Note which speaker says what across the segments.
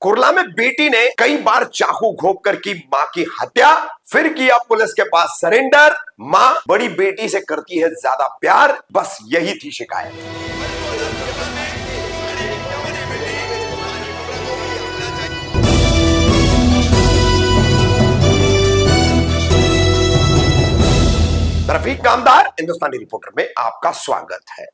Speaker 1: कुर्ला में बेटी ने कई बार चाकू घोंप कर की मां की हत्या, फिर किया पुलिस के पास सरेंडर। मां बड़ी बेटी से करती है ज्यादा प्यार, बस यही थी शिकायत। रफीक कामदार हिंदुस्तानी रिपोर्टर में आपका स्वागत है।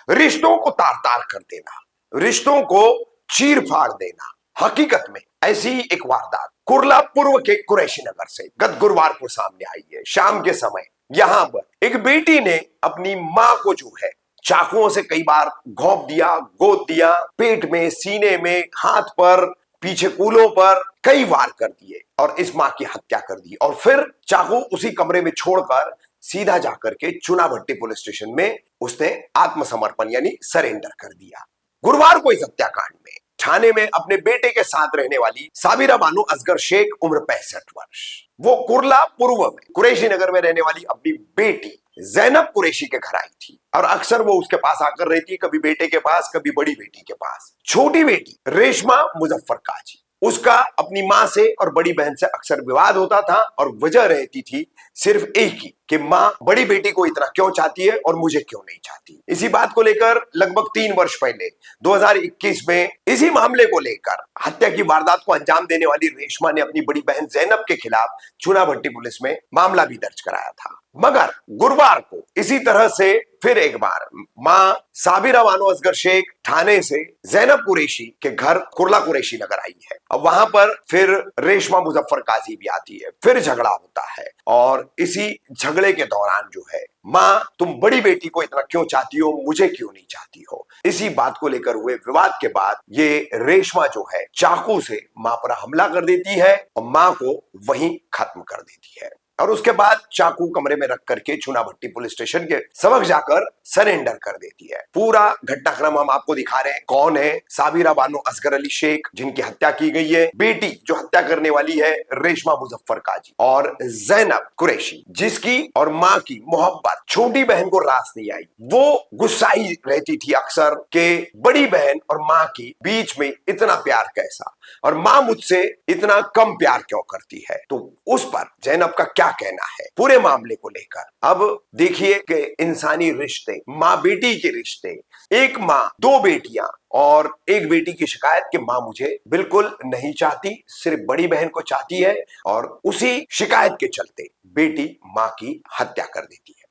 Speaker 1: रिश्तों को तार तार कर देना, रिश्तों को चीर फाड़ देना, हकीकत में ऐसी एक वारदात कुर्ला पूर्व के कुरैशी नगर से गत गुरुवार को सामने आई है। शाम के समय यहां पर एक बेटी ने अपनी मां को जो है चाकुओं से कई बार घोंप दिया, गोद दिया, पेट में, सीने में, हाथ पर, पीछे कूलों पर कई वार कर दिए और इस मां की हत्या कर दी। और फिर चाकू उसी कमरे में छोड़कर सीधा जाकर के चुनाभट्टी पुलिस स्टेशन में उसने आत्मसमर्पण यानी सरेंडर कर दिया। गुरुवार को इस हत्याकांड में थाने में अपने बेटे के साथ रहने वाली साबिरा बानो असगर शेख, उम्र 65 वर्ष, वो कुर्ला पूर्व में कुरैशी नगर में रहने वाली अपनी बेटी जैनब कुरैशी के घर आई थी और अक्सर वो उसके पास आकर रहती, कभी बेटे के पास, कभी बड़ी बेटी के पास। छोटी बेटी रेशमा मुजफ्फर काजी, उसका अपनी मां से और बड़ी बहन से अक्सर विवाद होता था और वजह रहती थी सिर्फ एक ही कि मां बड़ी बेटी को इतना क्यों चाहती है और मुझे क्यों नहीं चाहती। इसी बात को लेकर लगभग 3 वर्ष पहले 2021 में इसी मामले को लेकर हत्या की वारदात को अंजाम देने वाली रेशमा ने अपनी बड़ी बहन जैनब के खिलाफ चुनाभट्टी पुलिस में मामला भी दर्ज कराया था। मगर गुरुवार को इसी तरह से फिर एक बार मां साबिरा बानो असगर शेख थाने से जैनब कुरैशी के घर कुर्ला कुरैशी नगर आई है। अब वहां पर फिर रेशमा मुजफ्फर काजी भी आती है, फिर झगड़ा होता है और इसी झगड़े के दौरान जो है मां, तुम बड़ी बेटी को इतना क्यों चाहती हो, मुझे क्यों नहीं चाहती हो, इसी बात को लेकर हुए विवाद के बाद ये रेशमा जो है चाकू से मां पर हमला कर देती है और मां को वहीं खत्म कर देती है और उसके बाद चाकू कमरे में रख करके चुनाभट्टी पुलिस स्टेशन के समक्ष जाकर सरेंडर कर देती है। पूरा घटनाक्रम हम आपको दिखा रहे हैं। कौन है साबिरा बानो असगर अली शेख जिनकी हत्या की गई है, बेटी जो हत्या करने वाली है रेशमा मुजफ्फर काजी, और जैनब कुरैशी जिसकी और मां की मोहब्बत छोटी बहन को रास नहीं आई। वो गुस्साई रहती थी अक्सर के बड़ी बहन और मां की बीच में इतना प्यार कैसा, और मां मुझसे इतना कम प्यार क्यों करती है। तो उस पर जैनब का क्या कहना है पूरे मामले को लेकर। अब देखिए कि इंसानी रिश्ते, माँ बेटी के रिश्ते, एक माँ दो बेटियां और एक बेटी की शिकायत कि माँ मुझे बिल्कुल नहीं चाहती, सिर्फ बड़ी बहन को चाहती है, और उसी शिकायत के चलते बेटी माँ की हत्या कर देती है।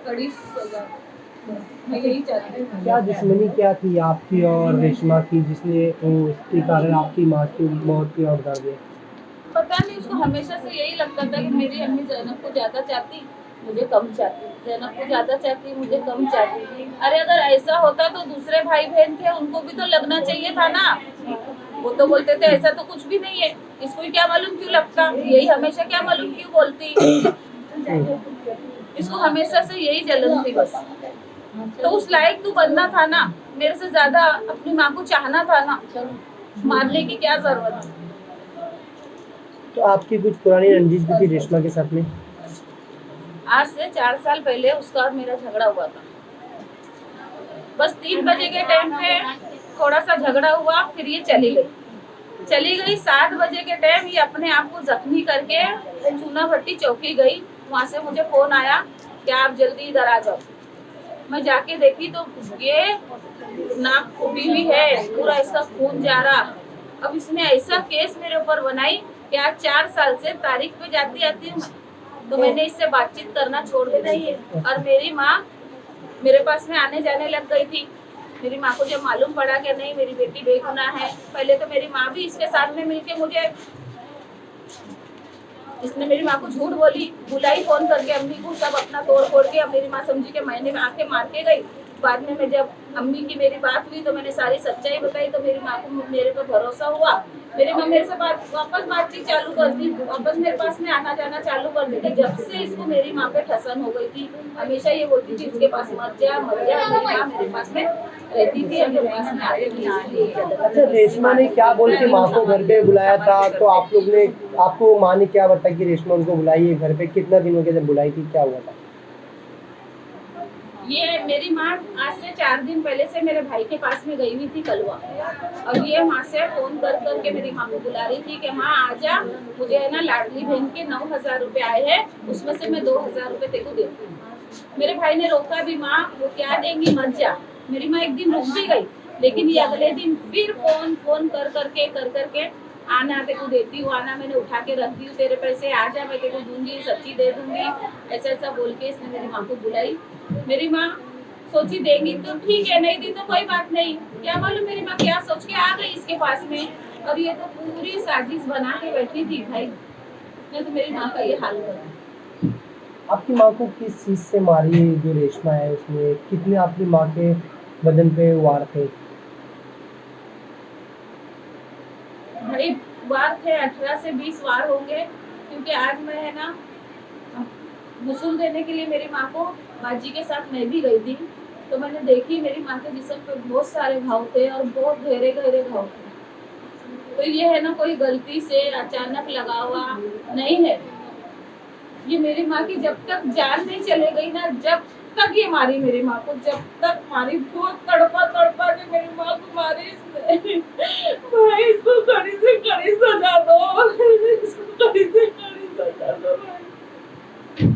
Speaker 2: कड़ी सजा मैं यही चाहती हूँ।
Speaker 3: क्या दुश्मनी क्या थी आपकी और रेशमा की जिसने उसके कारण आपकी माँ की मौत की ओर कर दिया?
Speaker 2: पता नहीं, उसको हमेशा से यही लगता था कि मेरी अम्मी जैनब को ज्यादा चाहती, मुझे कम चाहती, जैनब को ज्यादा चाहती, मुझे कम चाहती। अरे अगर ऐसा होता तो दूसरे भाई बहन थे उनको भी तो लगना चाहिए था ना। वो तो बोलते थे ऐसा तो कुछ भी नहीं है, इसको क्या मालूम क्यों लगता, यही हमेशा क्या मालूम क्यों बोलती। इसको हमेशा से यही जलन थी बस। तो उस लायक तू बनना था ना, मेरे से ज्यादा अपनी माँ को चाहना था ना, मारने की क्या जरूरत है।
Speaker 3: तो आपकी कुछ पुरानी रंजिश भी थी रेशमा के साथ में?
Speaker 2: आज से 4 साल पहले उसका और मेरा झगड़ा हुआ था। बस 3 बजे के टाइम पे थोड़ा सा झगड़ा हुआ, फिर ये चली गई। 7 बजे के टाइम ये अपने आप को जख्मी करके चुनाभट्टी चौकी गई। वहाँ से मुझे फोन आया कि आप जल्दी इधर आ जाओ। मैं जाके देखी तो ये नाक फूटी हुई है, पूरा इसका खून जा रहा। अब इसने ऐसा केस मेरे ऊपर बनाई कि आज 4 साल से तारीख पे जाती आती हूँ मैं, तो मैंने इससे बातचीत करना छोड़ दिया है। और मेरी माँ मेरे पास में आने जाने लग गई थी। मेरी माँ को जब मालूम पड़ा कि नहीं मेरी बेटी बेगुनाह है, पहले तो मेरी माँ भी इसके साथ में मिलके मुझे, इसने मेरी माँ को झूठ बोली, बुलाई फोन करके अम्मी को, सब अपना तोड़ फोड़ के। अब मेरी माँ समझी कि मैंने आके मार के गई। बाद में मैं जब अम्मी की मेरी बात हुई तो मैंने सारी सच्चाई बताई, तो मेरी माँ को मेरे पर भरोसा हुआ। मेरी माँ मेरे से वापस बातचीत चालू कर दी, वापस मेरे पास में आना जाना चालू कर दी थी। जब से इसको मेरी माँ पे ठसन हो गई थी, हमेशा ये बोलती थी इसके पास मत जा मत जा। मेरी माँ मेरे पास में रहती थी, मेरे पास में आती थी।
Speaker 3: अच्छा, रेशमा ने क्या बोल के माँ को घर पे बुलाया था? तो आप लोग ने, आपको माँ ने क्या बताया कि रेशमा उनको बुलाई है घर पे? कितना दिन हो गया जब बुलाई थी, क्या हुआ था?
Speaker 2: ये मेरी माँ आज से 4 दिन पहले से मेरे भाई के पास में गई हुई थी कलवा, और ये माँ से फोन कर करके मेरी माँ को बुला रही थी कि माँ आजा, मुझे है ना लाडली बहन के 9,000 रुपए आए हैं, उसमें से मैं 2,000 रुपए तेको देती हूँ। मेरे भाई ने रोका भी, माँ वो क्या देंगी, मत जा। मेरी माँ एक दिन रुक भी गई, लेकिन ये अगले दिन फिर फोन कर करके आना तेको देती हूँ, आना मैंने उठा के रख दी हूँ, तेरे पैसे आ जा, मैं तेको दूंगी, सच्ची दे दूंगी, ऐसा ऐसा बोल के इसने मेरी माँ को बुलाई। मेरी माँ सोची देंगी तो ठीक है, नहीं दी तो कोई बात नहीं। क्या मालूम मेरी माँ क्या सोच के आ गई इसके पास में, और ये तो पूरी साजिश बना के बैठी थी भाई, मैं तो मेरी माँ का ये हाल कर।
Speaker 3: आपकी माँ को किस चीज़ से मारी जो रेशमा है? उसने कितने आपकी माँ के बदन पे वार थे?
Speaker 2: भाई वार थे 18 से 20 वार होंगे, क्योंकि आज मैं है ना गुस्ल देने के लिए मेरी माँ को बाजी के साथ मैं भी गई थी, तो मैंने देखी मेरी माँ के जिस्म पे बहुत सारे घाव थे और बहुत गहरे गहरे घाव थे। तो ये है ना कोई गलती से अचानक लगा हुआ नहीं है, ये मेरी माँ की जब तक जान नहीं चले गई ना, जब तक ये मारी मेरी माँ को, जब तक मारी, बहुत तड़पा के मेरी माँ को मारी इसने। भाई इसको कड़ी से कड़ी सजा दो, इसको कड़ी से कड़ी सजा दो भाई।